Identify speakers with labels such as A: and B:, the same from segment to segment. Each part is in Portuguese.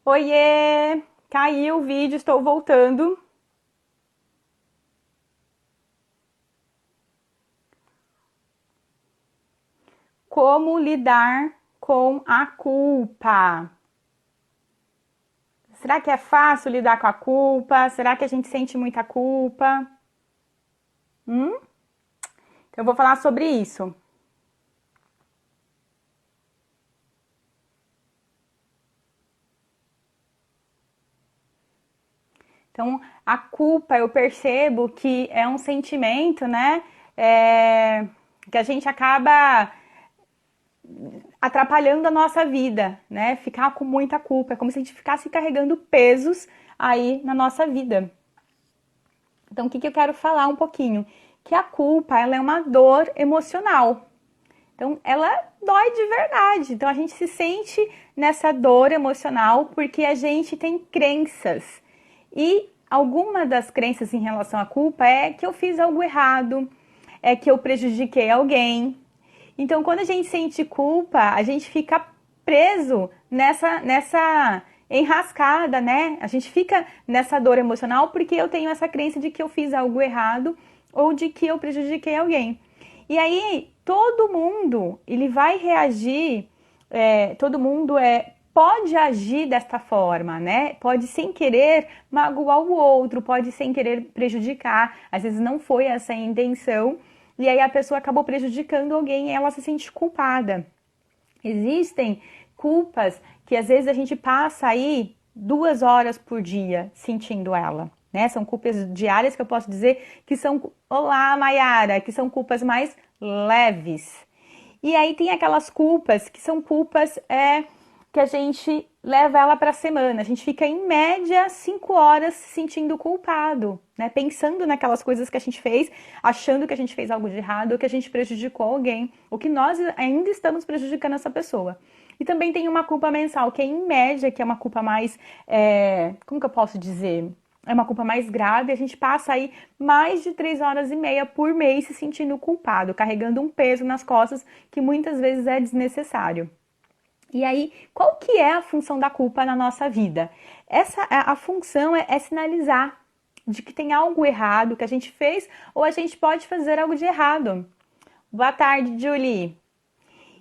A: Oiê! Caiu o vídeo, estou voltando. Como lidar com a culpa? Será que é fácil lidar com a culpa? Será que a gente sente muita culpa? Hum? Então eu vou falar sobre isso. Então, a culpa, eu percebo que é um sentimento, né? Que a gente acaba atrapalhando a nossa vida, né? Ficar com muita culpa. É como se a gente ficasse carregando pesos aí na nossa vida. Então, o que eu quero falar um pouquinho? Que a culpa, ela é uma dor emocional. Então, ela dói de verdade. Então, a gente se sente nessa dor emocional porque a gente tem crenças. E alguma das crenças em relação à culpa é que eu fiz algo errado, é que eu prejudiquei alguém. Então, quando a gente sente culpa, a gente fica preso nessa enrascada, né? A gente fica nessa dor emocional porque eu tenho essa crença de que eu fiz algo errado ou de que eu prejudiquei alguém. E aí, todo mundo, ele vai reagir, todo mundo pode agir desta forma, né? Pode sem querer magoar o outro, pode sem querer prejudicar. Às vezes não foi essa a intenção, e aí a pessoa acabou prejudicando alguém e ela se sente culpada. Existem culpas que às vezes a gente passa aí 2 horas por dia sentindo ela, né? São culpas diárias que eu posso dizer que são, olá, Mayara, que são culpas mais leves. E aí tem aquelas culpas que são culpas que a gente leva ela para a semana. A gente fica em média 5 horas se sentindo culpado, né? Pensando naquelas coisas que a gente fez, achando que a gente fez algo de errado, ou que a gente prejudicou alguém, ou que nós ainda estamos prejudicando essa pessoa. E também tem uma culpa mensal, que é em média, que é uma culpa mais, como que eu posso dizer? É uma culpa mais grave, a gente passa aí mais de 3 horas e meia por mês se sentindo culpado, carregando um peso nas costas que muitas vezes é desnecessário. E aí, qual que é a função da culpa na nossa vida? A função é sinalizar de que tem algo errado que a gente fez ou a gente pode fazer algo de errado. Boa tarde, Julie.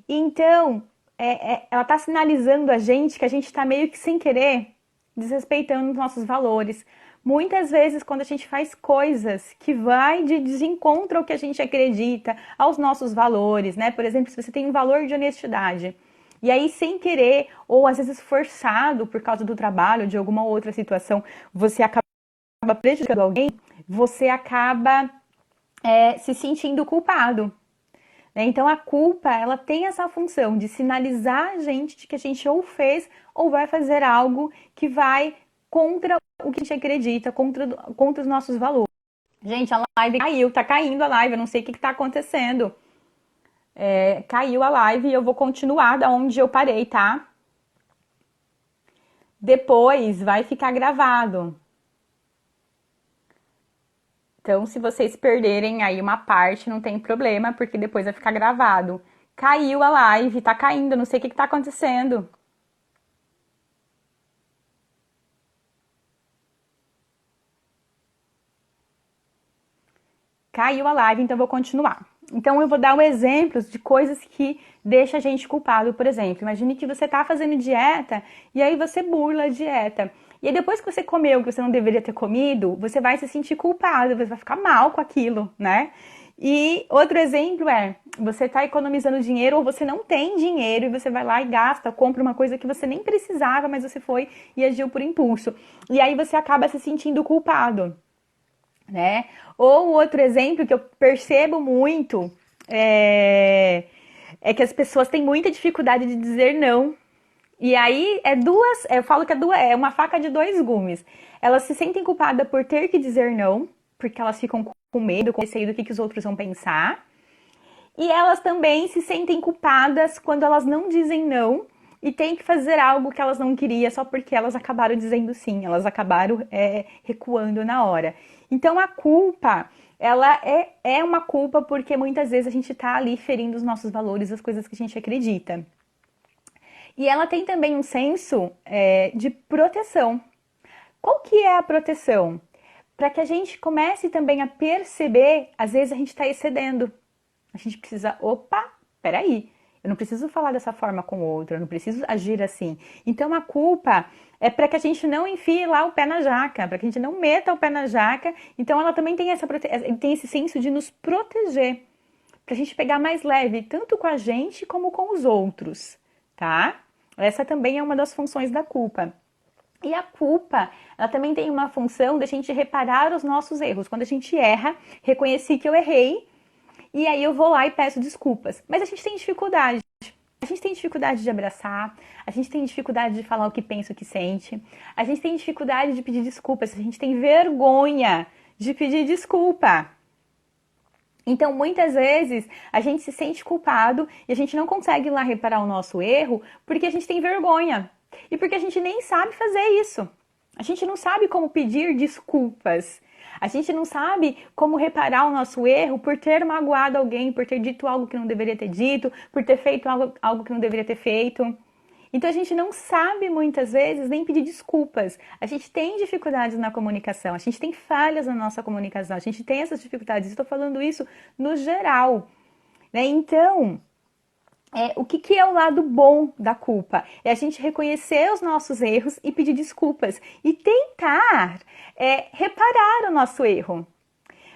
A: Então, ela está sinalizando a gente que a gente está meio que sem querer desrespeitando os nossos valores. Muitas vezes, quando a gente faz coisas que vai de desencontro ao que a gente acredita, aos nossos valores, né? Por exemplo, se você tem um valor de honestidade, e aí, sem querer, ou às vezes forçado por causa do trabalho, de alguma outra situação, você acaba prejudicando alguém, você acaba se sentindo culpado. Né? Então, a culpa, ela tem essa função de sinalizar a gente de que a gente ou fez ou vai fazer algo que vai contra o que a gente acredita, contra os nossos valores. Gente, a live caiu, tá caindo a live, eu não sei o que tá acontecendo. Caiu a live e eu vou continuar da onde eu parei, tá? Depois vai ficar gravado. Então, se vocês perderem aí uma parte, não tem problema, porque depois vai ficar gravado. Caiu a live, tá caindo, não sei o que tá acontecendo. Caiu a live, então eu vou continuar. Então eu vou dar exemplos de coisas que deixam a gente culpado. Por exemplo, imagine que você está fazendo dieta e aí você burla a dieta. E aí depois que você comeu o que você não deveria ter comido, você vai se sentir culpado, você vai ficar mal com aquilo, né? E outro exemplo é, você está economizando dinheiro ou você não tem dinheiro e você vai lá e gasta, compra uma coisa que você nem precisava, mas você foi e agiu por impulso. E aí você acaba se sentindo culpado, né? Ou outro exemplo que eu percebo muito é que as pessoas têm muita dificuldade de dizer não. E aí eu falo que é uma faca de dois gumes. Elas se sentem culpadas por ter que dizer não, porque elas ficam com medo, com receio do que os outros vão pensar. E elas também se sentem culpadas quando elas não dizem não e têm que fazer algo que elas não queriam só porque elas acabaram dizendo sim, elas acabaram recuando na hora. Então a culpa, ela é uma culpa porque muitas vezes a gente está ali ferindo os nossos valores, as coisas que a gente acredita. E ela tem também um senso de proteção. Qual que é a proteção? Para que a gente comece também a perceber, às vezes a gente está excedendo. A gente precisa, opa, peraí, eu não preciso falar dessa forma com o outro, eu não preciso agir assim. Então a culpa é para que a gente não enfie lá o pé na jaca, para que a gente não meta o pé na jaca. Então ela também tem tem esse senso de nos proteger, para a gente pegar mais leve, tanto com a gente como com os outros, tá? Essa também é uma das funções da culpa. E a culpa, ela também tem uma função de a gente reparar os nossos erros. Quando a gente erra, reconheci que eu errei, e aí eu vou lá e peço desculpas. Mas a gente tem dificuldade. A gente tem dificuldade de abraçar, a gente tem dificuldade de falar o que pensa, o que sente, a gente tem dificuldade de pedir desculpas, a gente tem vergonha de pedir desculpa. Então, muitas vezes, a gente se sente culpado e a gente não consegue ir lá reparar o nosso erro porque a gente tem vergonha. E porque a gente nem sabe fazer isso. A gente não sabe como pedir desculpas. A gente não sabe como reparar o nosso erro por ter magoado alguém, por ter dito algo que não deveria ter dito, por ter feito algo que não deveria ter feito. Então a gente não sabe muitas vezes nem pedir desculpas. A gente tem dificuldades na comunicação, a gente tem falhas na nossa comunicação, a gente tem essas dificuldades. Estou falando isso no geral, né? Então, o que é o lado bom da culpa? É a gente reconhecer os nossos erros e pedir desculpas e tentar reparar o nosso erro.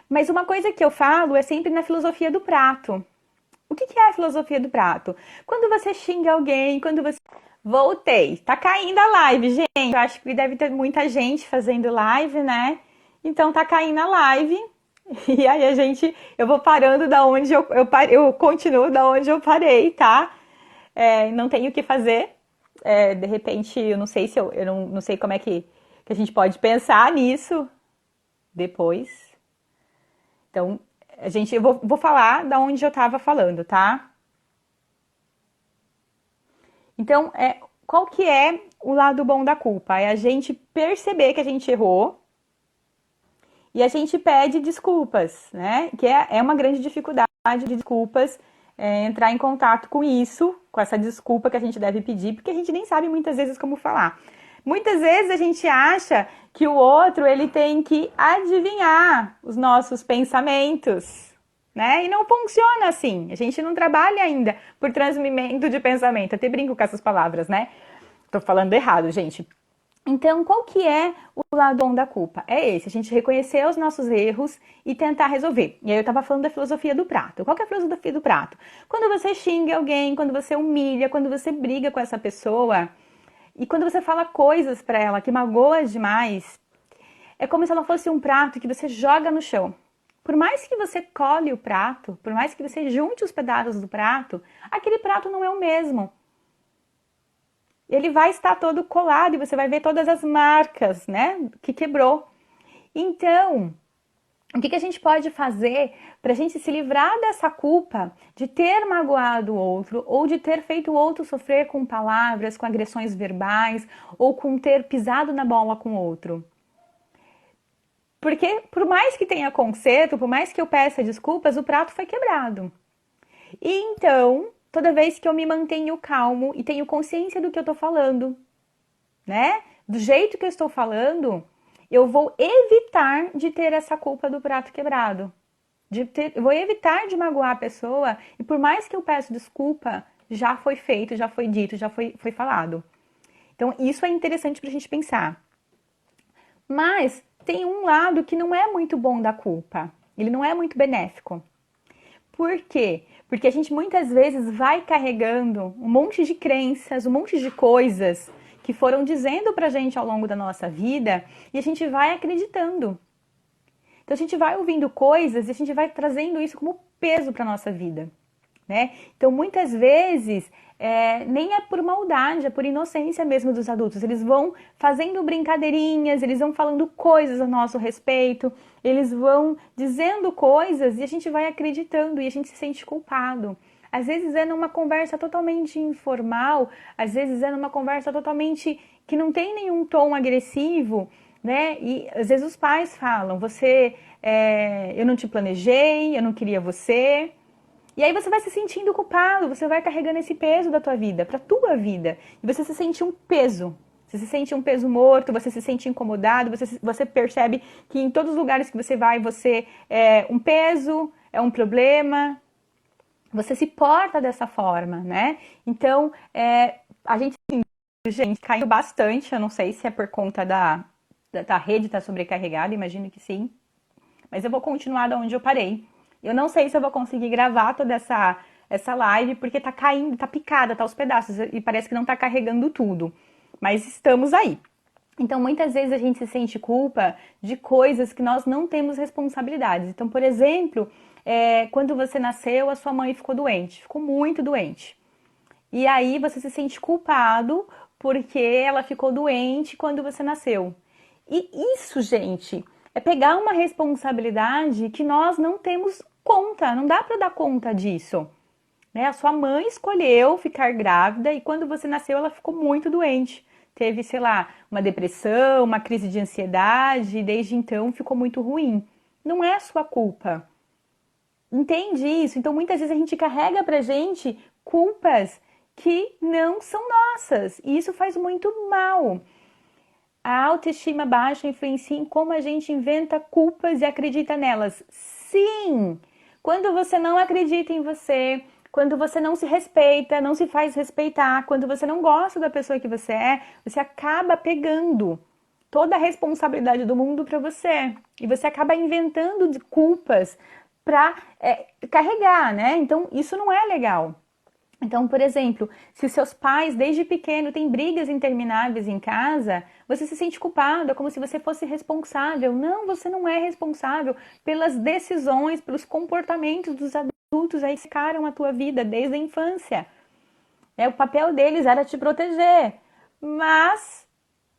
A: Mas uma coisa que eu falo é sempre na filosofia do prato. O que é a filosofia do prato? Quando você xinga alguém, quando você... Voltei. Tá caindo a live, gente. Eu acho que deve ter muita gente fazendo live, né? Então tá caindo a live. E aí eu vou parando da onde eu continuo da onde eu parei, tá? Não tenho o que fazer. De repente, eu não sei se eu não sei como é que a gente pode pensar nisso depois. Então, eu vou falar da onde eu estava falando, tá? Então, qual que é o lado bom da culpa? É a gente perceber que a gente errou e a gente pede desculpas, né? Que é uma grande dificuldade de desculpas, entrar em contato com isso, com essa desculpa que a gente deve pedir, porque a gente nem sabe muitas vezes como falar. Muitas vezes a gente acha que o outro ele tem que adivinhar os nossos pensamentos, né? E não funciona assim. A gente não trabalha ainda por transmimento de pensamento. Eu até brinco com essas palavras, né? Tô falando errado, gente. Então, qual que é o lado bom da culpa? É esse, a gente reconhecer os nossos erros e tentar resolver. E aí eu tava falando da filosofia do prato. Qual que é a filosofia do prato? Quando você xinga alguém, quando você humilha, quando você briga com essa pessoa e quando você fala coisas pra ela que magoa demais, é como se ela fosse um prato que você joga no chão. Por mais que você cole o prato, por mais que você junte os pedaços do prato, aquele prato não é o mesmo. Ele vai estar todo colado e você vai ver todas as marcas, né, que quebrou. Então, o que a gente pode fazer para a gente se livrar dessa culpa de ter magoado o outro ou de ter feito o outro sofrer com palavras, com agressões verbais ou com ter pisado na bola com o outro? Porque por mais que tenha conserto, por mais que eu peça desculpas, o prato foi quebrado. E então, toda vez que eu me mantenho calmo e tenho consciência do que eu tô falando, né? Do jeito que eu estou falando, eu vou evitar de ter essa culpa do prato quebrado. Eu vou evitar de magoar a pessoa e por mais que eu peço desculpa, já foi feito, já foi dito, já foi falado. Então, isso é interessante pra gente pensar. Mas tem um lado que não é muito bom da culpa. Ele não é muito benéfico. Por quê? Porque a gente muitas vezes vai carregando um monte de crenças, um monte de coisas que foram dizendo pra gente ao longo da nossa vida e a gente vai acreditando. Então a gente vai ouvindo coisas e a gente vai trazendo isso como peso pra nossa vida, né? Então muitas vezes nem é por maldade, é por inocência mesmo dos adultos. Eles vão fazendo brincadeirinhas, eles vão falando coisas a nosso respeito, eles vão dizendo coisas e a gente vai acreditando e a gente se sente culpado. Às vezes é numa conversa totalmente informal, às vezes é numa conversa totalmente que não tem nenhum tom agressivo, né? E às vezes os pais falam, eu não te planejei, eu não queria você. E aí você vai se sentindo culpado, você vai carregando esse peso da tua vida, pra tua vida. E você se sente um peso. Você se sente um peso morto, você se sente incomodado, você percebe que em todos os lugares que você vai, você é um peso, é um problema. Você se porta dessa forma, né? Então, a gente caiu bastante, eu não sei se é por conta da rede estar sobrecarregada, imagino que sim. Mas eu vou continuar da onde eu parei. Eu não sei se eu vou conseguir gravar toda essa live, porque tá caindo, tá picada, tá aos pedaços, e parece que não tá carregando tudo. Mas estamos aí. Então, muitas vezes a gente se sente culpa de coisas que nós não temos responsabilidades. Então, por exemplo, quando você nasceu, a sua mãe ficou doente, ficou muito doente. E aí você se sente culpado porque ela ficou doente quando você nasceu. E isso, gente, é pegar uma responsabilidade que nós não temos conta, não dá para dar conta disso. Né? A sua mãe escolheu ficar grávida e quando você nasceu ela ficou muito doente. Teve, sei lá, uma depressão, uma crise de ansiedade e desde então ficou muito ruim. Não é a sua culpa. Entende isso? Então muitas vezes a gente carrega pra gente culpas que não são nossas e isso faz muito mal. A autoestima baixa influencia em como a gente inventa culpas e acredita nelas. Sim! Quando você não acredita em você, quando você não se respeita, não se faz respeitar, quando você não gosta da pessoa que você acaba pegando toda a responsabilidade do mundo para você. E você acaba inventando de culpas para carregar, né? Então, isso não é legal. Então, por exemplo, se seus pais desde pequeno têm brigas intermináveis em casa, você se sente culpado, é como se você fosse responsável. Não, você não é responsável pelas decisões, pelos comportamentos dos adultos aí que ficaram a tua vida desde a infância. O papel deles era te proteger, mas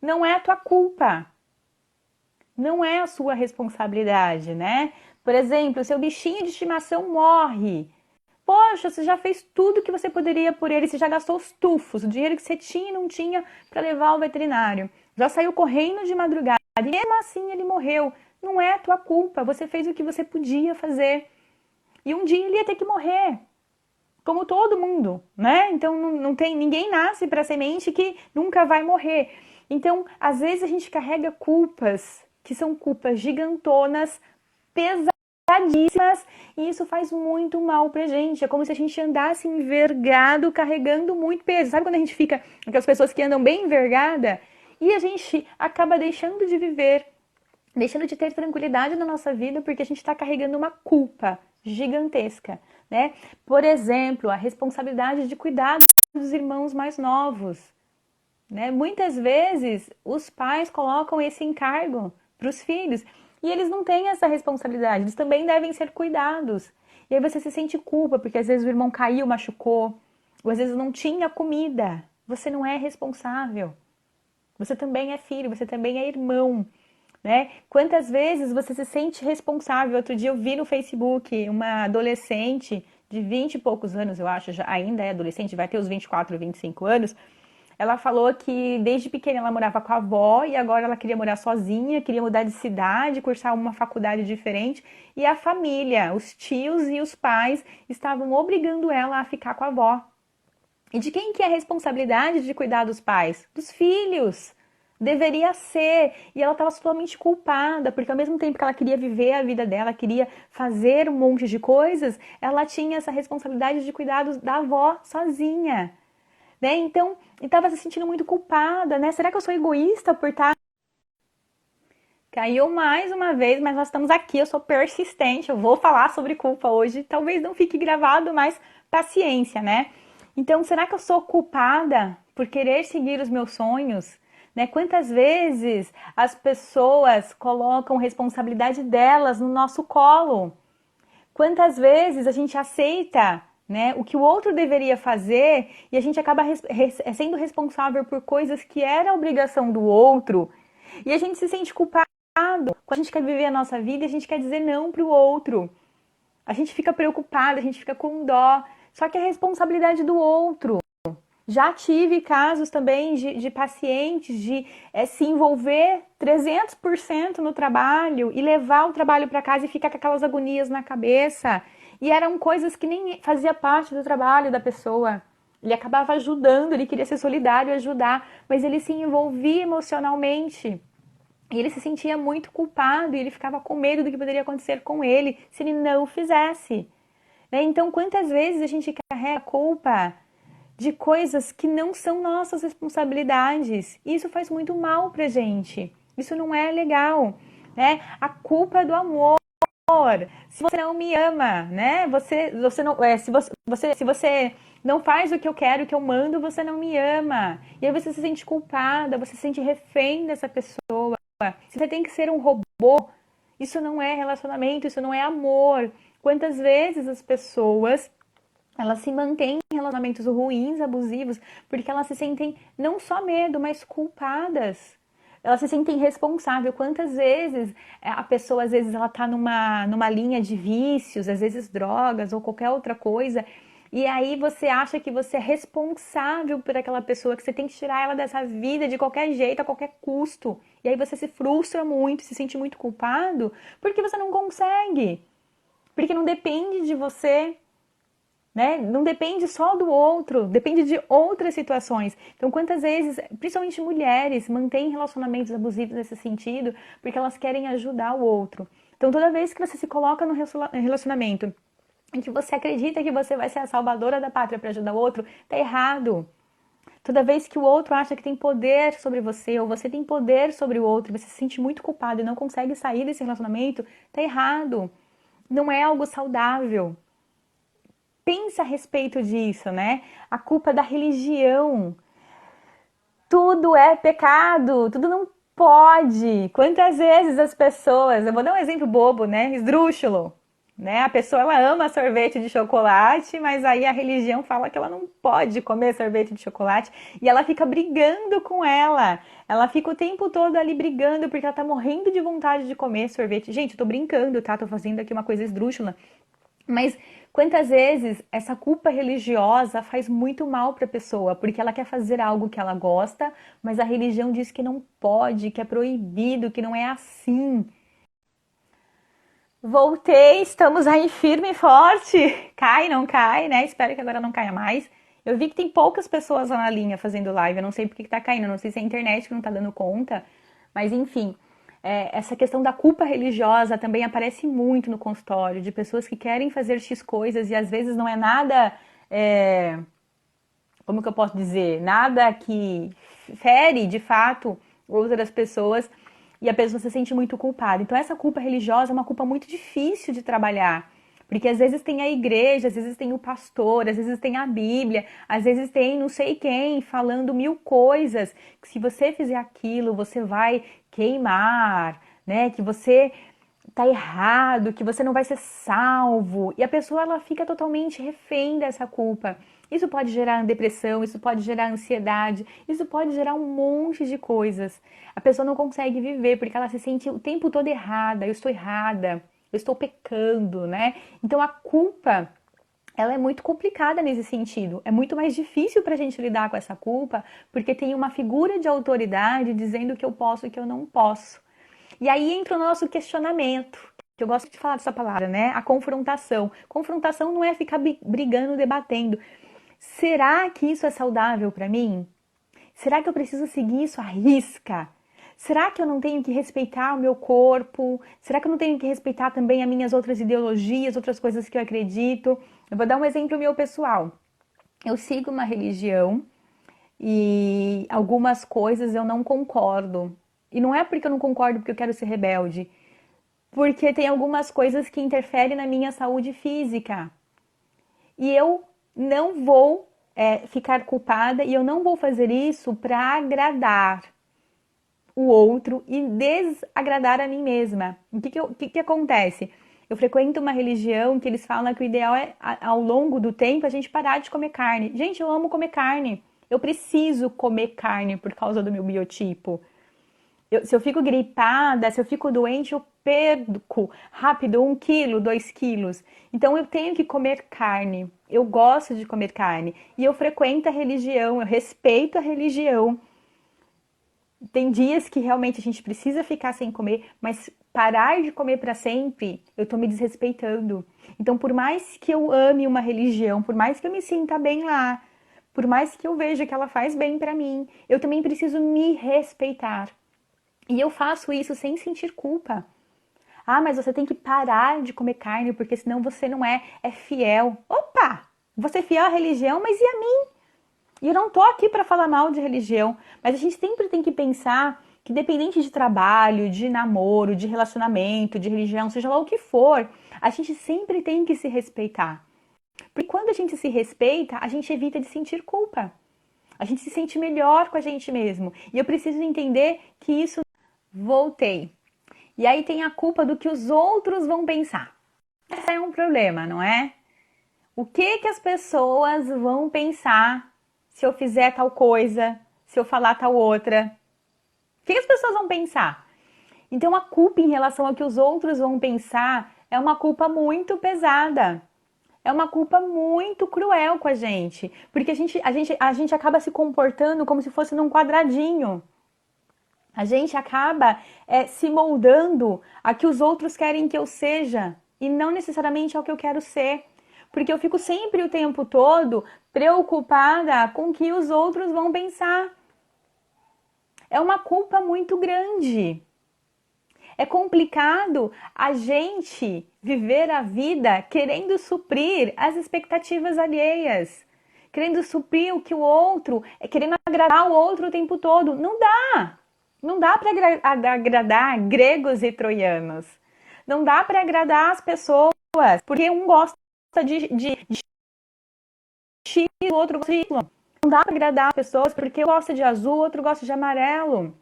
A: não é a tua culpa. Não é a sua responsabilidade, né? Por exemplo, seu bichinho de estimação morre. Poxa, você já fez tudo que você poderia por ele, você já gastou os tufos, o dinheiro que você tinha e não tinha para levar ao veterinário. Já saiu correndo de madrugada e mesmo assim ele morreu. Não é a tua culpa, você fez o que você podia fazer. E um dia ele ia ter que morrer, como todo mundo, né? Então não tem, ninguém nasce para semente que nunca vai morrer. Então, às vezes a gente carrega culpas, que são culpas gigantonas, pesadíssimas, e isso faz muito mal pra gente. É como se a gente andasse envergado, carregando muito peso. Sabe quando a gente fica aquelas pessoas que andam bem envergada e a gente acaba deixando de viver, deixando de ter tranquilidade na nossa vida porque a gente está carregando uma culpa gigantesca, né? Por exemplo, a responsabilidade de cuidar dos irmãos mais novos, né? Muitas vezes os pais colocam esse encargo para os filhos e eles não têm essa responsabilidade, eles também devem ser cuidados. E aí você se sente culpa porque às vezes o irmão caiu, machucou, ou às vezes não tinha comida. Você não é responsável. Você também é filho, você também é irmão, né? Quantas vezes você se sente responsável? Outro dia eu vi no Facebook uma adolescente de 20 e poucos anos, eu acho, já ainda é adolescente, vai ter os 24, 25 anos. Ela falou que desde pequena ela morava com a avó e agora ela queria morar sozinha, queria mudar de cidade, cursar uma faculdade diferente. E a família, os tios e os pais estavam obrigando ela a ficar com a avó. E de quem que é a responsabilidade de cuidar dos pais? Dos filhos. Deveria ser. E ela estava totalmente culpada, porque ao mesmo tempo que ela queria viver a vida dela, queria fazer um monte de coisas, ela tinha essa responsabilidade de cuidar da avó sozinha. Né? Então, estava se sentindo muito culpada, né? Será que eu sou egoísta por estar... Caiu mais uma vez, mas nós estamos aqui, eu sou persistente, eu vou falar sobre culpa hoje. Talvez não fique gravado, mas paciência, né? Então, será que eu sou culpada por querer seguir os meus sonhos? Né? Quantas vezes as pessoas colocam responsabilidade delas no nosso colo? Quantas vezes a gente aceita, né, o que o outro deveria fazer e a gente acaba sendo responsável por coisas que era obrigação do outro e a gente se sente culpado quando a gente quer viver a nossa vida e a gente quer dizer não para o outro. A gente fica preocupado, a gente fica com dó, só que é responsabilidade do outro. Já tive casos também de pacientes de se envolver 300% no trabalho e levar o trabalho para casa e ficar com aquelas agonias na cabeça E eram coisas que nem fazia parte do trabalho da pessoa. Ele acabava ajudando, ele queria ser solidário e ajudar, mas ele se envolvia emocionalmente. E ele se sentia muito culpado e ele ficava com medo do que poderia acontecer com ele se ele não o fizesse. Né? Então, quantas vezes a gente carrega a culpa de coisas que não são nossas responsabilidades? E isso faz muito mal pra gente. Isso não é legal. Né? A culpa é do amor. Se você não me ama, né? Você não, se você não faz o que eu quero, o que eu mando, você não me ama. E aí você se sente culpada, você se sente refém dessa pessoa. Você tem que ser um robô. Isso não é relacionamento, isso não é amor. Quantas vezes as pessoas elas se mantêm em relacionamentos ruins, abusivos, porque elas se sentem não só medo, mas culpadas. Elas se sentem responsáveis. Quantas vezes a pessoa, às vezes, ela tá numa linha de vícios, às vezes drogas ou qualquer outra coisa, e aí você acha que você é responsável por aquela pessoa, que você tem que tirar ela dessa vida de qualquer jeito, a qualquer custo. E aí você se frustra muito, se sente muito culpado, porque você não consegue. Porque não depende de você, né? Não depende só do outro, depende de outras situações. Então, quantas vezes, principalmente mulheres, mantêm relacionamentos abusivos nesse sentido, porque elas querem ajudar o outro. Então, toda vez que você se coloca no relacionamento em que você acredita que você vai ser a salvadora da pátria para ajudar o outro, tá errado. Toda vez que o outro acha que tem poder sobre você, ou você tem poder sobre o outro, você se sente muito culpado e não consegue sair desse relacionamento, tá errado. Não é algo saudável. Pensa a respeito disso, né? A culpa da religião. Tudo é pecado, tudo não pode. Quantas vezes as pessoas, eu vou dar um exemplo bobo, né? Esdrúxulo, né? A pessoa ela ama sorvete de chocolate, mas aí a religião fala que ela não pode comer sorvete de chocolate e ela fica brigando com ela. Ela fica o tempo todo ali brigando porque ela tá morrendo de vontade de comer sorvete. Gente, eu tô brincando, tá? Tô fazendo aqui uma coisa esdrúxula. Mas quantas vezes essa culpa religiosa faz muito mal para a pessoa, porque ela quer fazer algo que ela gosta, mas a religião diz que não pode, que é proibido, que não é assim. Voltei, estamos aí firme e forte. Cai, não cai, né? Espero que agora não caia mais. Eu vi que tem poucas pessoas lá na linha fazendo live, eu não sei por que tá caindo, não sei se é a internet que não tá dando conta, mas enfim. Essa questão da culpa religiosa também aparece muito no consultório, de pessoas que querem fazer X coisas e às vezes não é nada, como que eu posso dizer, nada que fere de fato outras pessoas e a pessoa se sente muito culpada. Então essa culpa religiosa é uma culpa muito difícil de trabalhar. Porque às vezes tem a igreja, às vezes tem o pastor, às vezes tem a Bíblia, às vezes tem não sei quem falando mil coisas, que se você fizer aquilo, você vai queimar, né? Que você tá errado, que você não vai ser salvo. E a pessoa ela fica totalmente refém dessa culpa. Isso pode gerar depressão, isso pode gerar ansiedade, isso pode gerar um monte de coisas. A pessoa não consegue viver porque ela se sente o tempo todo errada, eu estou pecando, né? Então a culpa, ela é muito complicada nesse sentido. É muito mais difícil para a gente lidar com essa culpa porque tem uma figura de autoridade dizendo que eu posso e que eu não posso. E aí entra o nosso questionamento, que eu gosto de falar dessa palavra, né? A confrontação. Confrontação não é ficar brigando, debatendo. Será que isso é saudável para mim? Será que eu preciso seguir isso à risca? Será que eu não tenho que respeitar o meu corpo? Será que eu não tenho que respeitar também as minhas outras ideologias, outras coisas que eu acredito? Eu vou dar um exemplo meu pessoal. Eu sigo uma religião e algumas coisas eu não concordo. E não é porque eu não concordo porque eu quero ser rebelde, porque tem algumas coisas que interferem na minha saúde física. E eu não vou ficar culpada e eu não vou fazer isso para agradar o outro e desagradar a mim mesma. O que acontece? Eu frequento uma religião que eles falam que o ideal é, ao longo do tempo, a gente parar de comer carne. Gente, eu amo comer carne. Eu preciso comer carne por causa do meu biotipo. Se eu fico gripada, se eu fico doente, eu perco rápido 1 quilo, 2 quilos. Então eu tenho que comer carne. Eu gosto de comer carne. E eu frequento a religião, eu respeito a religião. Tem dias que realmente a gente precisa ficar sem comer, mas parar de comer para sempre, eu tô me desrespeitando. Então, por mais que eu ame uma religião, por mais que eu me sinta bem lá, por mais que eu veja que ela faz bem para mim, eu também preciso me respeitar. E eu faço isso sem sentir culpa. Ah, mas você tem que parar de comer carne, porque senão você não é fiel. Opa! Você é fiel à religião, mas e a mim? E eu não tô aqui para falar mal de religião, mas a gente sempre tem que pensar que dependente de trabalho, de namoro, de relacionamento, de religião, seja lá o que for, a gente sempre tem que se respeitar. Porque quando a gente se respeita, a gente evita de sentir culpa. A gente se sente melhor com a gente mesmo. E eu preciso entender que isso voltei. E aí tem a culpa do que os outros vão pensar. Esse é um problema, não é? O que que as pessoas vão pensar se eu fizer tal coisa, se eu falar tal outra? O que as pessoas vão pensar? Então a culpa em relação ao que os outros vão pensar é uma culpa muito pesada. É uma culpa muito cruel com a gente. Porque a gente acaba se comportando como se fosse num quadradinho. A gente acaba se moldando a que os outros querem que eu seja e não necessariamente ao que eu quero ser. Porque eu fico sempre o tempo todo preocupada com o que os outros vão pensar. É uma culpa muito grande. É complicado a gente viver a vida querendo suprir as expectativas alheias, querendo suprir o que o outro, querendo agradar o outro o tempo todo. Não dá! Não dá para agradar gregos e troianos. Não dá para agradar as pessoas, porque um gosta de X, o outro gosta de Y. Não dá para agradar as pessoas porque um gosta de azul, o outro gosta de amarelo.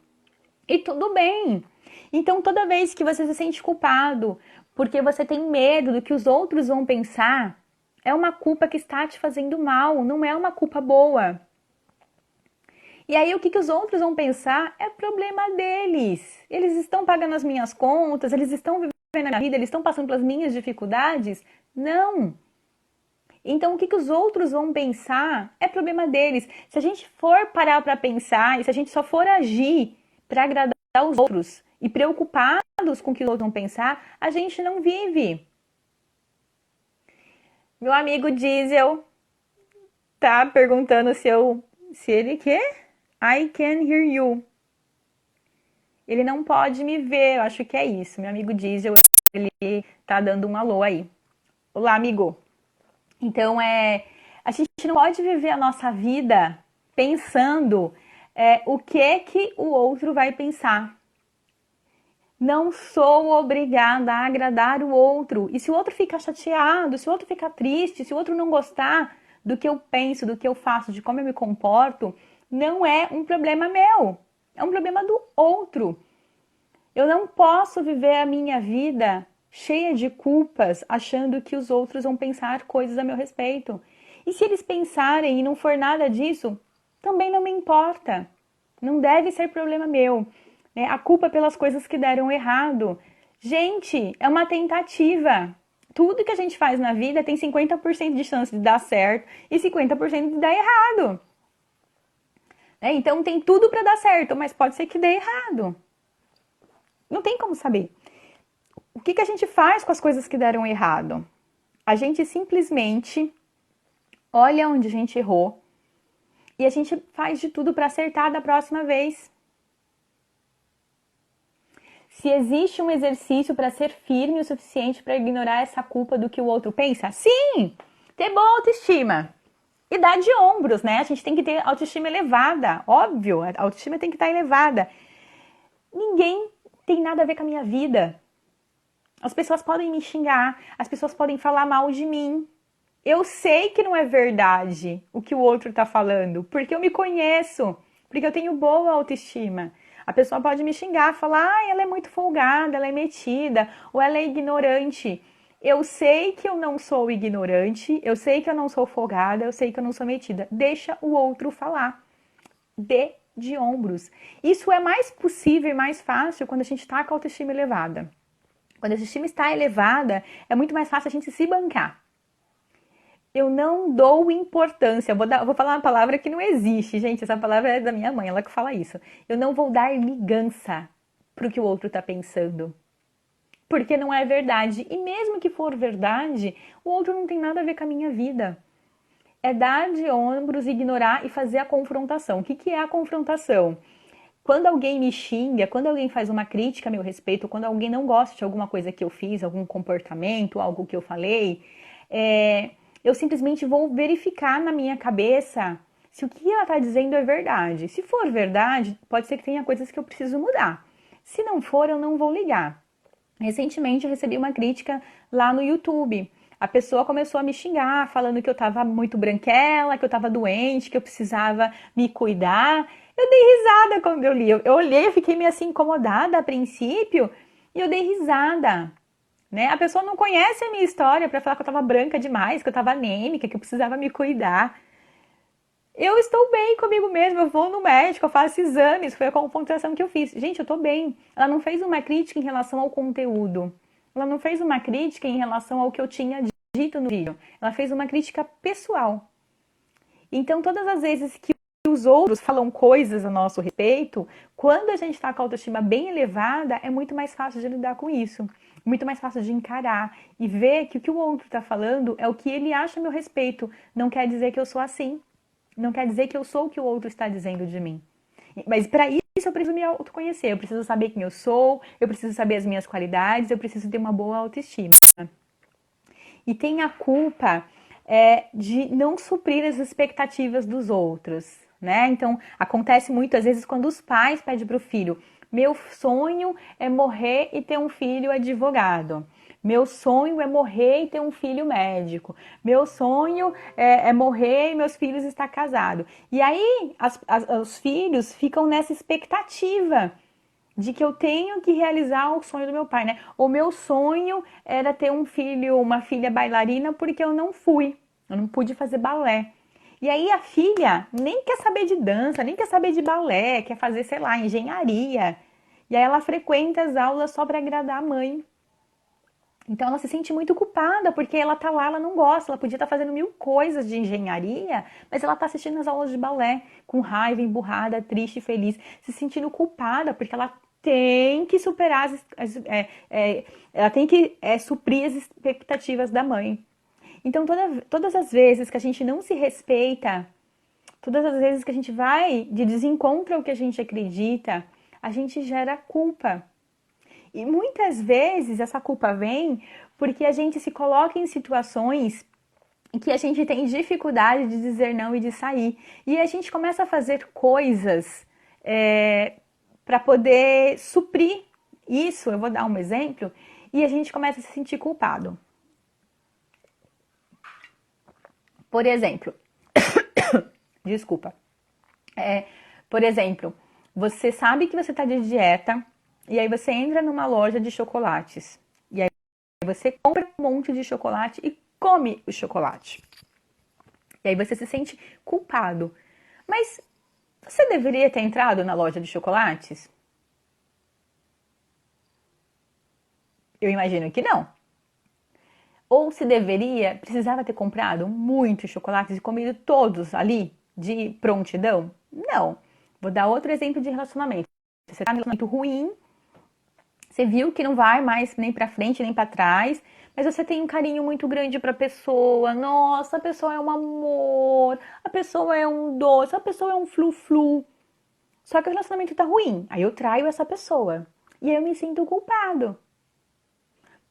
A: E tudo bem. Então, toda vez que você se sente culpado porque você tem medo do que os outros vão pensar, é uma culpa que está te fazendo mal, não é uma culpa boa. E aí, o que os outros vão pensar é problema deles. Eles estão pagando as minhas contas, eles estão vivendo a minha vida, eles estão passando pelas minhas dificuldades? Não. Então, o que os outros vão pensar é problema deles. Se a gente for parar para pensar e se a gente só for agir para agradar os outros e preocupados com o que os outros vão pensar, a gente não vive. Meu amigo Diesel tá perguntando se ele quer. I can hear you. Ele não pode me ver, eu acho que é isso. Meu amigo Diesel, ele tá dando um alô aí. Olá, amigo. Então, a gente não pode viver a nossa vida pensando o que o outro vai pensar. Não sou obrigada a agradar o outro. E se o outro ficar chateado, se o outro ficar triste, se o outro não gostar do que eu penso, do que eu faço, de como eu me comporto, não é um problema meu. É um problema do outro. Eu não posso viver a minha vida cheia de culpas, achando que os outros vão pensar coisas a meu respeito. E se eles pensarem e não for nada disso, também não me importa. Não deve ser problema meu. Né? A culpa pelas coisas que deram errado. Gente, é uma tentativa. Tudo que a gente faz na vida tem 50% de chance de dar certo e 50% de dar errado. Né? Então tem tudo para dar certo, mas pode ser que dê errado. Não tem como saber. O que a gente faz com as coisas que deram errado? A gente simplesmente olha onde a gente errou e a gente faz de tudo para acertar da próxima vez. Se existe um exercício para ser firme o suficiente para ignorar essa culpa do que o outro pensa? Sim! Ter boa autoestima. E dar de ombros, né? A gente tem que ter autoestima elevada. Óbvio, a autoestima tem que estar elevada. Ninguém tem nada a ver com a minha vida. As pessoas podem me xingar, as pessoas podem falar mal de mim. Eu sei que não é verdade o que o outro está falando, porque eu me conheço, porque eu tenho boa autoestima. A pessoa pode me xingar, falar, ah, ela é muito folgada, ela é metida, ou ela é ignorante. Eu sei que eu não sou ignorante, eu sei que eu não sou folgada, eu sei que eu não sou metida. Deixa o outro falar. Dê de ombros. Isso é mais possível e mais fácil quando a gente está com a autoestima elevada. Quando a autoestima está elevada, é muito mais fácil a gente se bancar. Eu não dou importância. Vou falar uma palavra que não existe, gente. Essa palavra é da minha mãe, ela que fala isso. Eu não vou dar ligança pro que o outro tá pensando. Porque não é verdade. E mesmo que for verdade, o outro não tem nada a ver com a minha vida. É dar de ombros, ignorar e fazer a confrontação. O que, que é a confrontação? Quando alguém me xinga, quando alguém faz uma crítica a meu respeito, quando alguém não gosta de alguma coisa que eu fiz, algum comportamento, algo que eu falei, eu simplesmente vou verificar na minha cabeça se o que ela está dizendo é verdade. Se for verdade, pode ser que tenha coisas que eu preciso mudar. Se não for, eu não vou ligar. Recentemente eu recebi uma crítica lá no YouTube. A pessoa começou a me xingar, falando que eu tava muito branquela, que eu tava doente, que eu precisava me cuidar. Eu dei risada quando eu li. Eu olhei, eu fiquei meio assim incomodada a princípio e eu dei risada. Né? A pessoa não conhece a minha história para falar que eu tava branca demais, que eu tava anêmica, que eu precisava me cuidar. Eu estou bem comigo mesma, eu vou no médico, eu faço exames, foi a confrontação que eu fiz. Gente, eu tô bem. Ela não fez uma crítica em relação ao conteúdo. Ela não fez uma crítica em relação ao que eu tinha dito no vídeo. Ela fez uma crítica pessoal. Então, todas as vezes que os outros falam coisas a nosso respeito, quando a gente está com a autoestima bem elevada, é muito mais fácil de lidar com isso. Muito mais fácil de encarar e ver que o que o outro está falando é o que ele acha a meu respeito. Não quer dizer que eu sou assim. Não quer dizer que eu sou o que o outro está dizendo de mim. Mas para isso eu preciso me autoconhecer, eu preciso saber quem eu sou, eu preciso saber as minhas qualidades, eu preciso ter uma boa autoestima. E tem a culpa de não suprir as expectativas dos outros, né? Então, acontece muitas vezes quando os pais pedem para o filho: meu sonho é morrer e ter um filho advogado. Meu sonho é morrer e ter um filho médico. Meu sonho é morrer e meus filhos estar casados. E aí os filhos ficam nessa expectativa de que eu tenho que realizar o sonho do meu pai, né? O meu sonho era ter um filho, uma filha bailarina, porque eu não fui. Eu não pude fazer balé. E aí a filha nem quer saber de dança, nem quer saber de balé, quer fazer, sei lá, engenharia. E aí ela frequenta as aulas só para agradar a mãe. Então ela se sente muito culpada, porque ela tá lá, ela não gosta, ela podia estar fazendo mil coisas de engenharia, mas ela tá assistindo as aulas de balé, com raiva, emburrada, triste, feliz, se sentindo culpada, porque ela tem que superar ela tem que suprir as expectativas da mãe. Então todas as vezes que a gente não se respeita, todas as vezes que a gente vai de desencontro ao que a gente acredita, a gente gera culpa. E muitas vezes essa culpa vem porque a gente se coloca em situações em que a gente tem dificuldade de dizer não e de sair. E a gente começa a fazer coisas para poder suprir isso. Eu vou dar um exemplo. E a gente começa a se sentir culpado. Por exemplo, desculpa. Por exemplo, você sabe que você está de dieta. E aí você entra numa loja de chocolates. E aí você compra um monte de chocolate e come o chocolate. E aí você se sente culpado. Mas você deveria ter entrado na loja de chocolates? Eu imagino que não. Ou se deveria, precisava ter comprado muitos chocolates e comido todos ali de prontidão? Não. Vou dar outro exemplo de relacionamento. Você está num relacionamento ruim, você viu que não vai mais nem para frente nem para trás, mas você tem um carinho muito grande para a pessoa. Nossa, a pessoa é um amor, a pessoa é um doce, a pessoa é um flu-flu. Só que o relacionamento tá ruim. Aí eu traio essa pessoa. E aí eu me sinto culpado.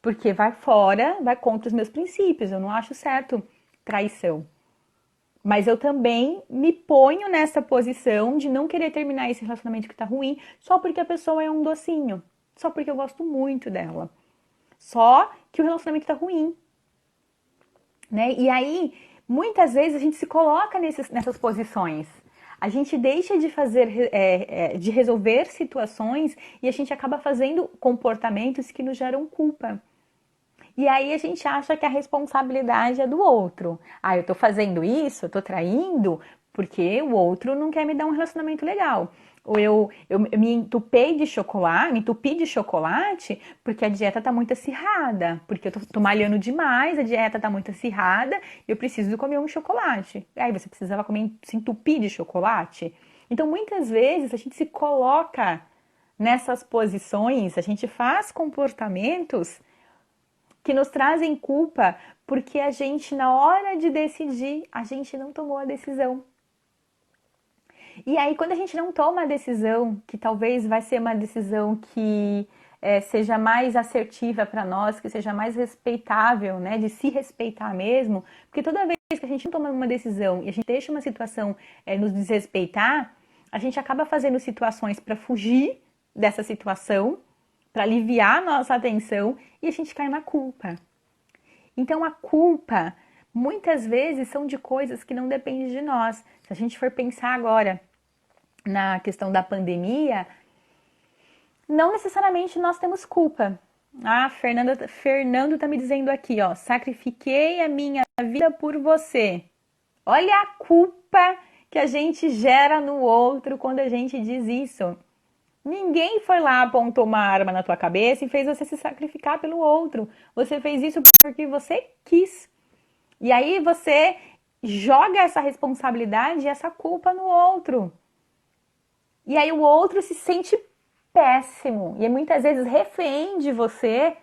A: Porque vai fora, vai contra os meus princípios. Eu não acho certo traição. Mas eu também me ponho nessa posição de não querer terminar esse relacionamento que tá ruim só porque a pessoa é um docinho. Só porque eu gosto muito dela. Só que o relacionamento tá ruim. Né? E aí, muitas vezes a gente se coloca nessas posições. A gente deixa de de resolver situações e a gente acaba fazendo comportamentos que nos geram culpa. E aí a gente acha que a responsabilidade é do outro. Ah, eu tô fazendo isso, eu tô traindo porque o outro não quer me dar um relacionamento legal. Ou eu me entupi de chocolate porque a dieta tá muito acirrada, porque eu tô malhando demais, a dieta tá muito acirrada, e eu preciso comer um chocolate. Aí você precisava comer, se entupir de chocolate. Então, muitas vezes a gente se coloca nessas posições, a gente faz comportamentos que nos trazem culpa porque a gente, na hora de decidir, a gente não tomou a decisão. E aí, quando a gente não toma a decisão, que talvez vai ser uma decisão que seja mais assertiva para nós, que seja mais respeitável, né, de se respeitar mesmo, porque toda vez que a gente não toma uma decisão e a gente deixa uma situação nos desrespeitar, a gente acaba fazendo situações para fugir dessa situação, para aliviar a nossa atenção e a gente cai na culpa. Então, a culpa, muitas vezes, são de coisas que não dependem de nós. Se a gente for pensar agora na questão da pandemia, não necessariamente nós temos culpa. Ah, Fernando tá me dizendo aqui, ó, sacrifiquei a minha vida por você. Olha a culpa que a gente gera no outro quando a gente diz isso. Ninguém foi lá, apontou uma arma na tua cabeça e fez você se sacrificar pelo outro. Você fez isso porque você quis. E aí você joga essa responsabilidade e essa culpa no outro. E aí o outro se sente péssimo. E muitas vezes refém de você,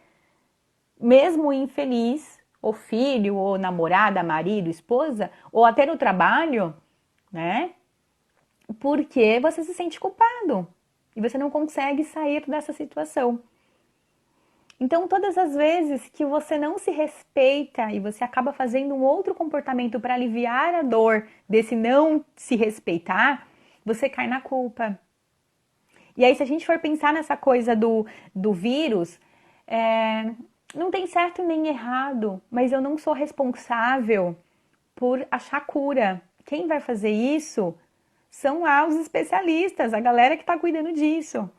A: mesmo infeliz, ou filho, ou namorada, marido, esposa, ou até no trabalho, né? Porque você se sente culpado. E você não consegue sair dessa situação. Então, todas as vezes que você não se respeita e você acaba fazendo um outro comportamento para aliviar a dor desse não se respeitar, você cai na culpa. E aí, se a gente for pensar nessa coisa do vírus, não tem certo nem errado, mas eu não sou responsável por achar cura. Quem vai fazer isso são lá os especialistas, a galera que está cuidando disso.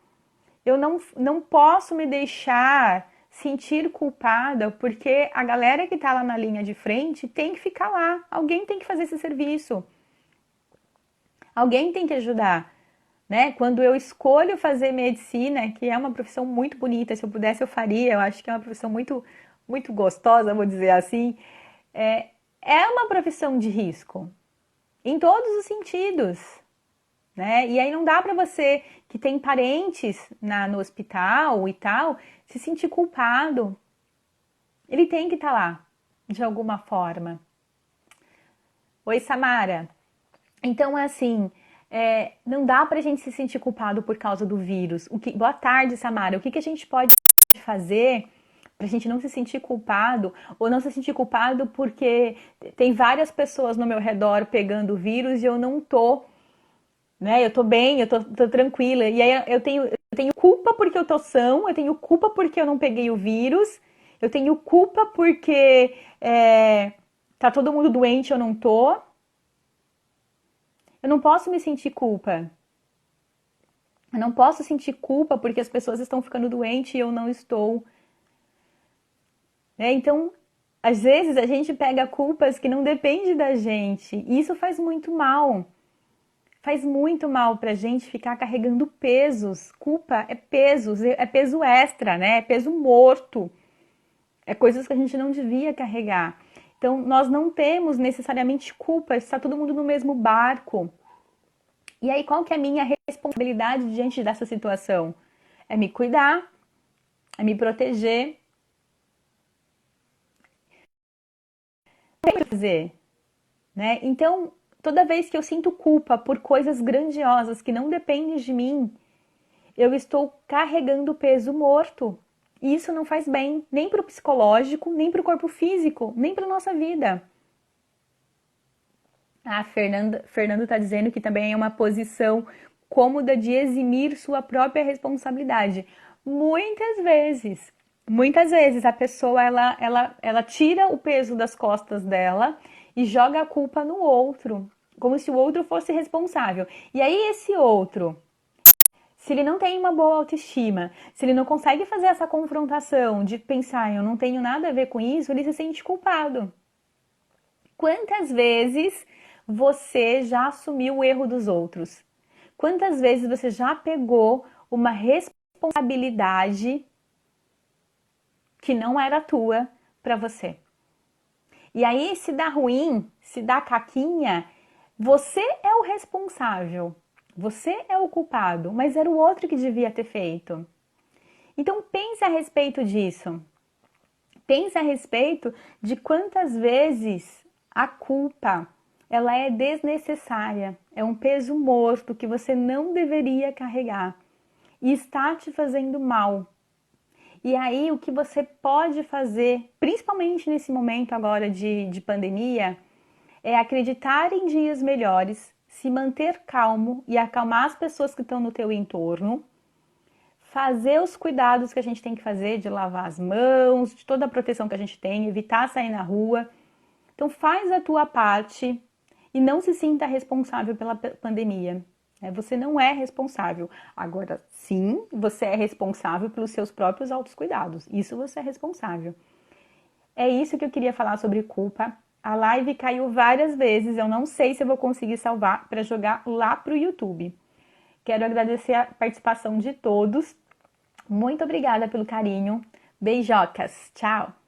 A: Eu não posso me deixar sentir culpada porque a galera que está lá na linha de frente tem que ficar lá. Alguém tem que fazer esse serviço. Alguém tem que ajudar. Né? Quando eu escolho fazer medicina, que é uma profissão muito bonita, se eu pudesse eu faria, eu acho que é uma profissão muito, muito gostosa, vou dizer assim, é uma profissão de risco, em todos os sentidos. Né? E aí não dá para você que tem parentes no hospital e tal, se sentir culpado. Ele tem que estar lá, de alguma forma. Oi, Samara. Então, assim, não dá pra gente se sentir culpado por causa do vírus. Boa tarde, Samara. O que a gente pode fazer pra gente não se sentir culpado, ou não se sentir culpado porque tem várias pessoas no meu redor pegando o vírus e eu não tô, né? Eu tô bem, eu tô tranquila. E aí eu tenho culpa porque eu tô são, eu tenho culpa porque eu não peguei o vírus, eu tenho culpa porque tá todo mundo doente e eu não tô. Eu não posso me sentir culpa. Eu não posso sentir culpa porque as pessoas estão ficando doentes e eu não estou. Então, às vezes a gente pega culpas que não dependem da gente. E isso faz muito mal. Faz muito mal pra gente ficar carregando pesos. Culpa é peso extra, né? É peso morto. É coisas que a gente não devia carregar. Então, nós não temos necessariamente culpa, está todo mundo no mesmo barco. E aí, qual que é a minha responsabilidade diante dessa situação? É me cuidar, é me proteger. O que eu fazer? Né? Então, toda vez que eu sinto culpa por coisas grandiosas que não dependem de mim, eu estou carregando peso morto. E isso não faz bem, nem para o psicológico, nem para o corpo físico, nem para a nossa vida. Ah, Fernando está dizendo que também é uma posição cômoda de eximir sua própria responsabilidade. Muitas vezes a pessoa ela tira o peso das costas dela e joga a culpa no outro, como se o outro fosse responsável. E aí esse outro, se ele não tem uma boa autoestima, se ele não consegue fazer essa confrontação de pensar, eu não tenho nada a ver com isso, ele se sente culpado. Quantas vezes você já assumiu o erro dos outros? Quantas vezes você já pegou uma responsabilidade que não era tua para você? E aí, se dá ruim, se dá caquinha, você é o responsável, você é o culpado, mas era o outro que devia ter feito. Então pense a respeito disso. Pense a respeito de quantas vezes a culpa ela é desnecessária, é um peso morto que você não deveria carregar e está te fazendo mal. E aí o que você pode fazer, principalmente nesse momento agora de pandemia, é acreditar em dias melhores, se manter calmo e acalmar as pessoas que estão no teu entorno, fazer os cuidados que a gente tem que fazer, de lavar as mãos, de toda a proteção que a gente tem, evitar sair na rua. Então faz a tua parte e não se sinta responsável pela pandemia. Você não é responsável. Agora, sim, você é responsável pelos seus próprios autocuidados. Isso você é responsável. É isso que eu queria falar sobre culpa. A live caiu várias vezes, eu não sei se eu vou conseguir salvar para jogar lá para o YouTube. Quero agradecer a participação de todos. Muito obrigada pelo carinho. Beijocas. Tchau.